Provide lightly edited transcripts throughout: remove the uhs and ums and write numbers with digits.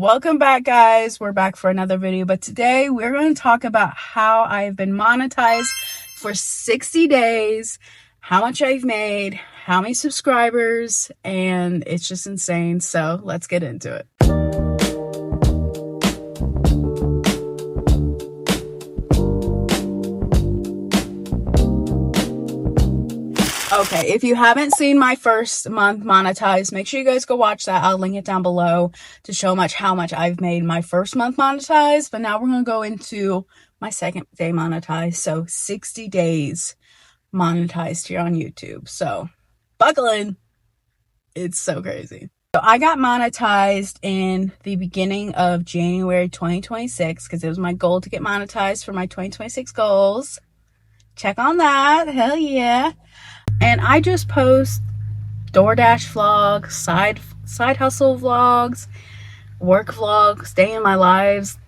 Welcome back, guys. We're back for another video, but today we're going to talk about how I've been monetized for 60 days, how much I've made, how many subscribers, and it's just insane. So let's get into it. Okay, if you haven't seen my first month monetized, make sure you guys go watch that. I'll link it down below to show how much I've made my first month monetized. But now we're going to go into my second day monetized. So 60 days monetized here on YouTube. So buckle in. It's so crazy. So I got monetized in the beginning of January 2026 because it was my goal to get monetized for my 2026 goals. Check on that. Hell yeah. And I just post DoorDash vlogs, side hustle vlogs, work vlogs, day in my lives,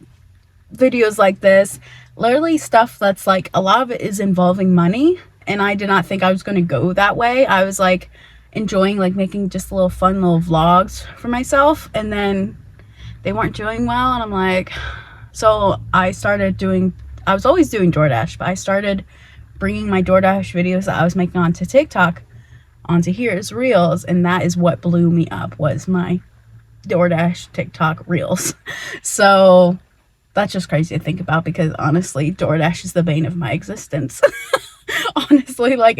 videos like this. Literally stuff that's like, a lot of it is involving money. And I did not think I was going to go that way. I was like enjoying like making just little fun little vlogs for myself. And then they weren't doing well. And I'm like, so I was always doing DoorDash, but I started bringing my DoorDash videos that I was making onto TikTok onto here as Reels, and that is what blew me up, was my DoorDash TikTok Reels. So that's just crazy to think about, because honestly, DoorDash is the bane of my existence. Honestly, like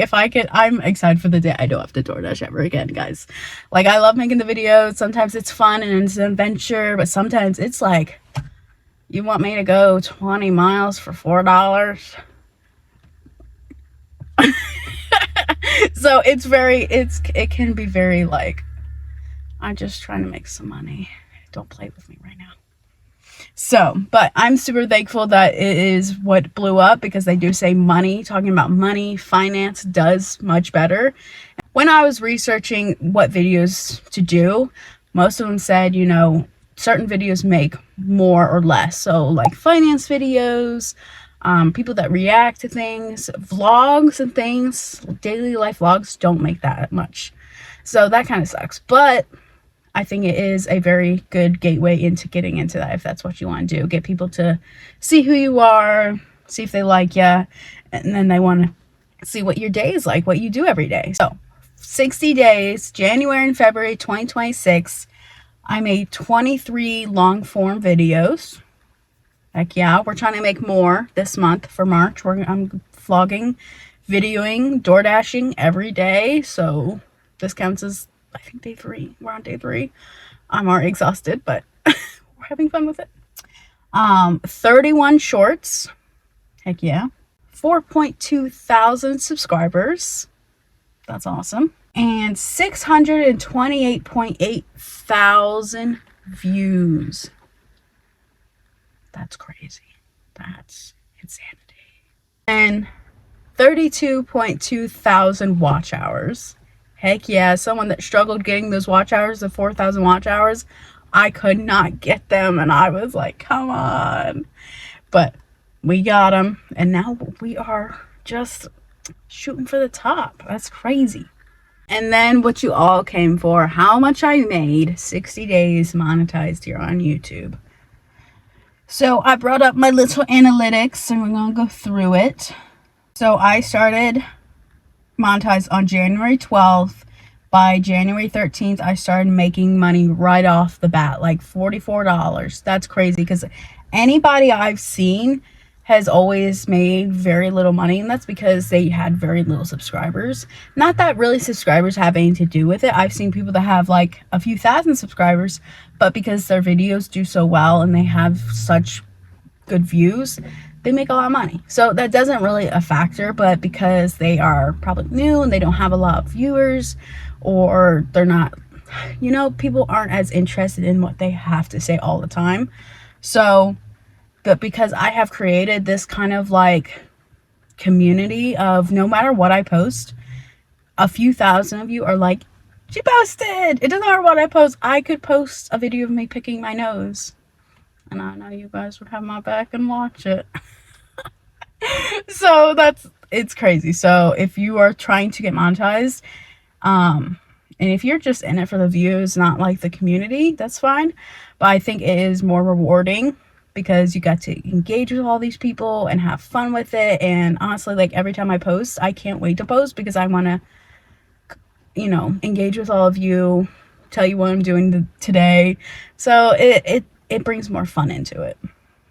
I'm excited for the day I don't have to DoorDash ever again, guys. Like, I love making the videos. Sometimes it's fun and it's an adventure, but sometimes it's like, you want me to go 20 miles for $4? So it can be very like, I'm just trying to make some money. Don't play with me right now. So, but I'm super thankful that it is what blew up, because they do say talking about money, finance does much better. When I was researching what videos to do, most of them said, certain videos make more or less. So like finance videos, people that react to things, vlogs and things, daily life vlogs don't make that much. So that kind of sucks. But I think it is a very good gateway into getting into that, if that's what you want to do. Get people to see who you are, see if they like you, and then they want to see what your day is like, what you do every day. So 60 days, January and February 2026, I made 23 long form videos. Heck yeah, we're trying to make more this month for March. I'm vlogging, videoing, DoorDashing every day. So this counts as, I think, day 3. We're on day 3. I'm already exhausted, but we're having fun with it. 31 shorts. Heck yeah. 4.2 thousand subscribers. That's awesome. And 628.8 thousand views. That's crazy. That's insanity. And 32.2 thousand watch hours. Heck yeah, someone that struggled getting those watch hours, the 4,000 watch hours, I could not get them, and I was like, come on. But we got them, and now we are just shooting for the top. That's crazy. And then what you all came for, how much I made 60 days monetized here on YouTube. So I brought up my little analytics, and we're going to go through it. So I started monetized on January 12th. By January 13th, I started making money right off the bat, like $44. That's crazy, because anybody I've seen has always made very little money, and that's because they had very little subscribers. Not that really subscribers have anything to do with it. I've seen people that have like a few thousand subscribers, but because their videos do so well and they have such good views, they make a lot of money. So that doesn't really a factor, but because they are probably new and they don't have a lot of viewers, or they're not, people aren't as interested in what they have to say all the time. So, but because I have created this kind of like community of, no matter what I post, a few thousand of you are like, she posted. It doesn't matter what I post. I could post a video of me picking my nose, and I know you guys would have my back and watch it. So it's crazy. So if you are trying to get monetized, and if you're just in it for the views, not like the community, that's fine. but I think it is more rewarding because you got to engage with all these people and have fun with it. And honestly, like every time I post, I can't wait to post because I want to, you know, engage with all of you, tell you what I'm doing today. So it brings more fun into it.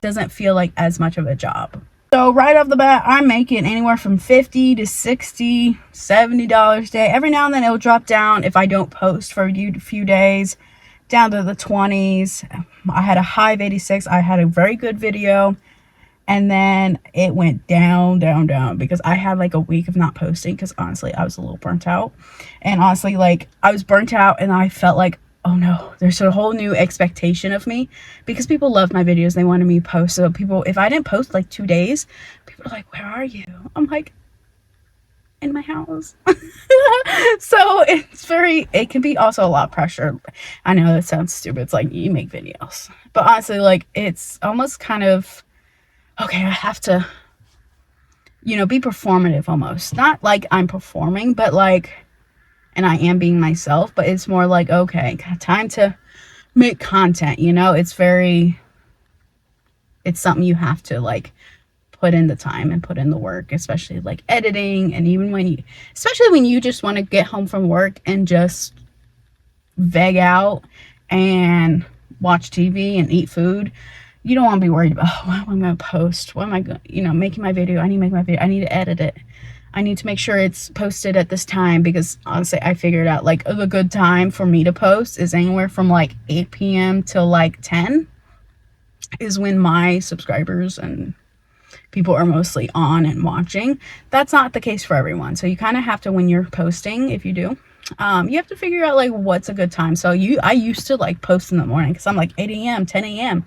Doesn't feel like as much of a job. So right off the bat, I'm making anywhere from $50 to $60, $70 a day. Every now and then it'll drop down if I don't post for a few days, down to the 20s. I had a high of 86. I had a very good video, and then it went down, down, down because I had like a week of not posting because honestly, I was a little burnt out. And honestly, like I was burnt out and I felt like, oh no, there's a whole new expectation of me because people love my videos. They wanted me to post. So people, if I didn't post like 2 days, people are like, where are you? I'm like, in my house. So it can be also a lot of pressure. I know that sounds stupid. It's like you make videos, but honestly, like it's almost kind of, okay, I have to, you know, be performative almost. Not like I'm performing, but like, and I am being myself, but it's more like, okay, time to make content, you know? It's something you have to like put in the time and put in the work, especially like editing. And even especially when you just want to get home from work and just veg out and watch TV and eat food. You don't want to be worried about, oh, what am I going to post? What am I going to, you know, making my video? I need to make my video. I need to edit it. I need to make sure it's posted at this time because honestly, I figured out like the good time for me to post is anywhere from like 8 p.m. till like 10 is when my subscribers and people are mostly on and watching. That's not the case for everyone. So you kind of have to, when you're posting, if you do, you have to figure out like what's a good time. So I used to like post in the morning because I'm like 8 a.m., 10 a.m.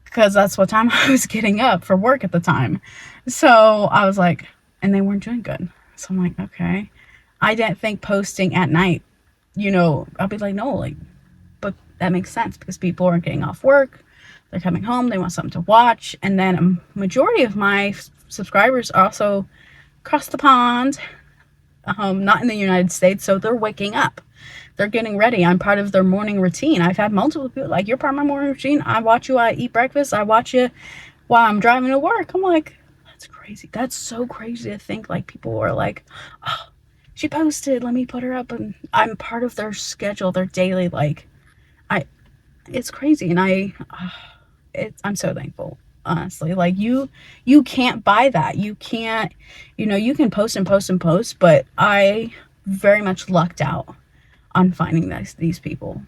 because that's what time I was getting up for work at the time. So I was like, and they weren't doing good. So I'm like, okay. I didn't think posting at night, you know, I'll be like, no, like, but that makes sense because people are getting off work. They're coming home. They want something to watch. And then a majority of my subscribers are also across the pond, not in the United States. So they're waking up. They're getting ready. I'm part of their morning routine. I've had multiple people like, you're part of my morning routine. I watch you while I eat breakfast. I watch you while I'm driving to work. I'm like, that's crazy. That's so crazy to think like people are like, oh, she posted, let me put her up. And I'm part of their schedule, their daily, like, it's crazy. And I'm so thankful, honestly. Like you can't buy that. You can't, you know, you can post and post and post, but I very much lucked out on finding these people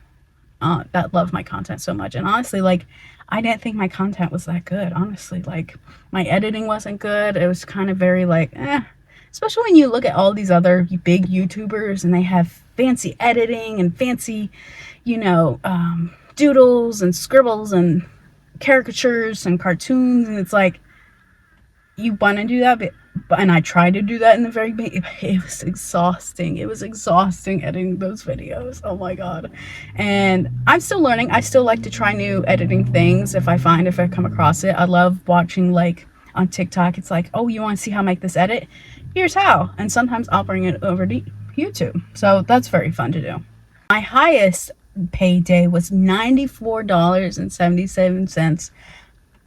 that love my content so much. And honestly, like, I didn't think my content was that good, honestly. Like, my editing wasn't good. It was kind of very, like, especially when you look at all these other big YouTubers and they have fancy editing and fancy, you know, doodles and scribbles and caricatures and cartoons. And it's like, you want to do that, but and I tried to do that in the very beginning. It was exhausting. It was exhausting editing those videos. Oh my god. And I'm still learning. I still like to try new editing things if I come across it. I love watching, like on TikTok, it's like, oh, you want to see how I make this edit? Here's how. And sometimes I'll bring it over to YouTube. So that's very fun to do. My highest paid day was $94.77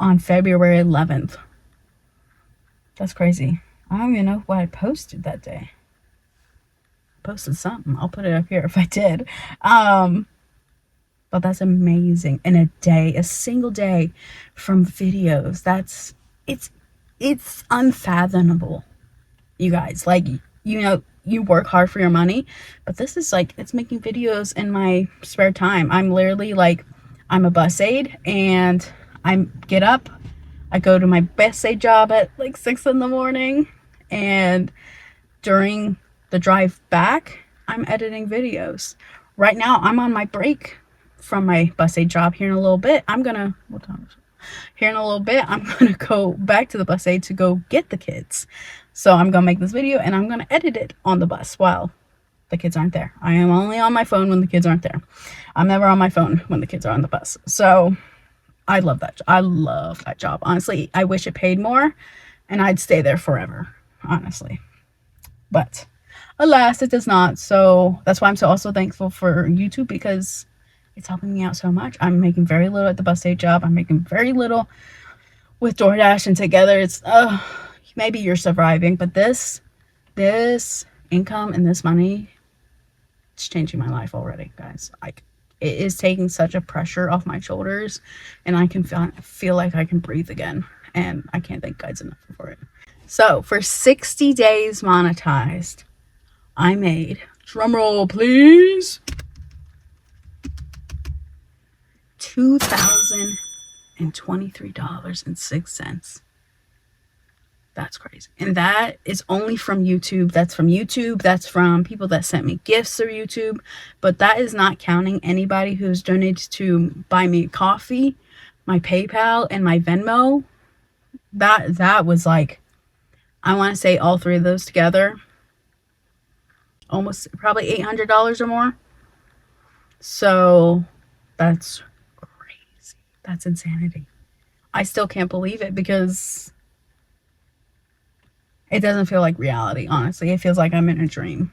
on February 11th. That's crazy. I don't even know what I posted that day. Posted something. I'll put it up here if I did. But that's amazing. In a day, a single day from videos. It's unfathomable. You guys, like, you know, you work hard for your money, but this is like, it's making videos in my spare time. I'm literally like, I'm a bus aide and I get up, I go to my bus aide job at like 6 in the morning, and during the drive back, I'm editing videos. Right now, I'm on my break from my bus aide job. Here in a little bit, I'm gonna go back to the bus aide to go get the kids. So I'm gonna make this video and I'm gonna edit it on the bus while the kids aren't there. I am only on my phone when the kids aren't there. I'm never on my phone when the kids are on the bus. So I love that. I love that job. Honestly, I wish it paid more and I'd stay there forever, honestly. But alas, it does not. So that's why I'm also thankful for YouTube, because It's helping me out so much. I'm making very little at the bus aid job. I'm making very little with DoorDash, and together it's maybe you're surviving, but this income and this money, it's changing my life already, guys. Like, it is taking such a pressure off my shoulders, and I can feel like I can breathe again, and I can't thank guys enough for it. So for 60 days monetized, I made, drumroll please, $2,023.06. That's crazy. And that is only from YouTube. That's from YouTube. That's from people that sent me gifts through YouTube. But that is not counting anybody who's donated to buy me coffee, my PayPal, and my Venmo. That was like, I want to say all three of those together, almost probably $800 or more. So that's crazy. That's insanity. I still can't believe it because it doesn't feel like reality, honestly. It feels like I'm in a dream.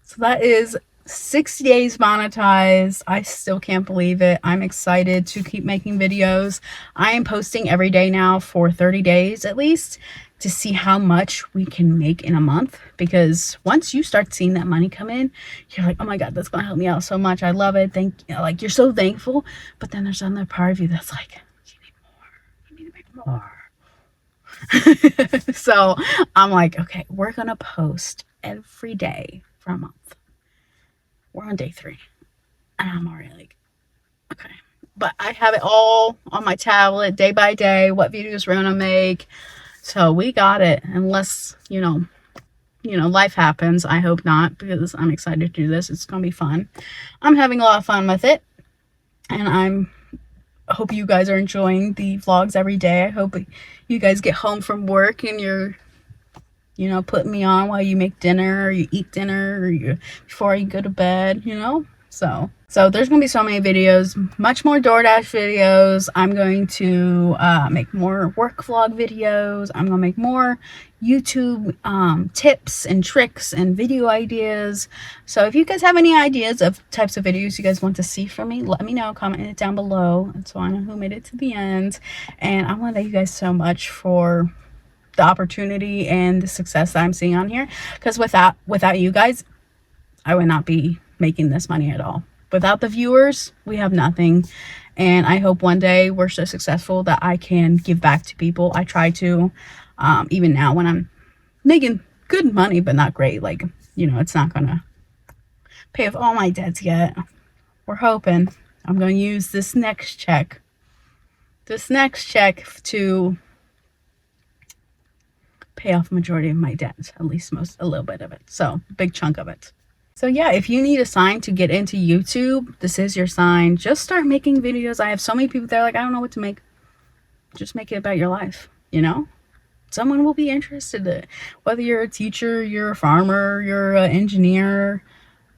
So that is 60 days monetized. I still can't believe it. I'm excited to keep making videos. I am posting every day now for 30 days at least to see how much we can make in a month, because once you start seeing that money come in, you're like, oh my God, that's gonna help me out so much. I love it. Thank you. Like, you're so thankful, but then there's another part of you that's like, you need to make more. So I'm like, okay, we're gonna post every day for a month. We're on day 3, and I'm already like, okay. But I have it all on my tablet, day by day, what videos we're gonna make. So we got it, unless you know life happens. I hope not, because I'm excited to do this. It's gonna be fun. I'm having a lot of fun with it, and I hope you guys are enjoying the vlogs every day. I hope you guys get home from work and you're putting me on while you make dinner, or you eat dinner, or before you go to bed, So there's going to be so many videos, much more DoorDash videos. I'm going to make more work vlog videos. I'm going to make more YouTube tips and tricks and video ideas. So if you guys have any ideas of types of videos you guys want to see from me, let me know. Comment it down below, and so I know who made it to the end. And I want to thank you guys so much for the opportunity and the success that I'm seeing on here, because without you guys, I would not be making this money at all. Without the viewers, we have nothing. And I hope one day we're so successful that I can give back to people. I try to, even now when I'm making good money, but not great. Like, it's not gonna pay off all my debts yet. We're hoping. I'm gonna use this next check to pay off the majority of my debt, at least a little bit of it. So, big chunk of it. So yeah, if you need a sign to get into YouTube, this is your sign. Just start making videos. I have so many people that are like, I don't know what to make. Just make it about your life, Someone will be interested in it. Whether you're a teacher, you're a farmer, you're an engineer,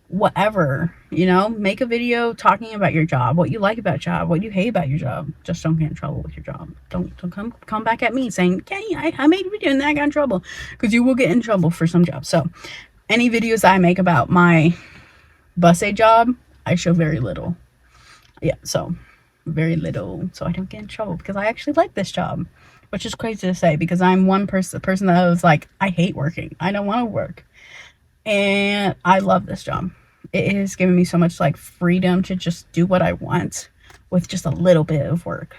whatever, make a video talking about your job, what you like about your job, what you hate about your job. Just don't get in trouble with your job. Don't come back at me saying, Kenny, I made a video and then I got in trouble, because you will get in trouble for some jobs. So any videos I make about my bus aid job, I show very little. Yeah, so very little, so I don't get in trouble, because I actually like this job, which is crazy to say, because I'm the person that was like, I hate working. I don't want to work. And I love this job. It has given me so much like freedom to just do what I want with just a little bit of work.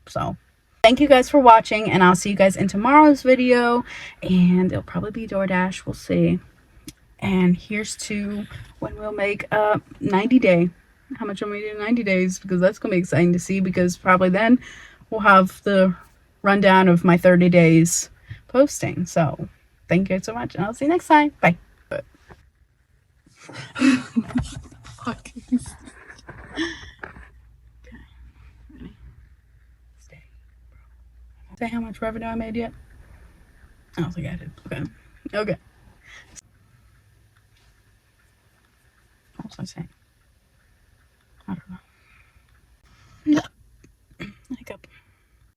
So thank you guys for watching, and I'll see you guys in tomorrow's video, and it'll probably be DoorDash. We'll see. And here's to when we'll make a 90 day. How much am I doing in 90 days? Because that's going to be exciting to see, because probably then we'll have the rundown of my 30 days posting. So thank you so much, and I'll see you next time. Bye. Okay. Ready? Stay. Say how much revenue I made yet? I don't think I did. Okay. What was I saying? I don't know.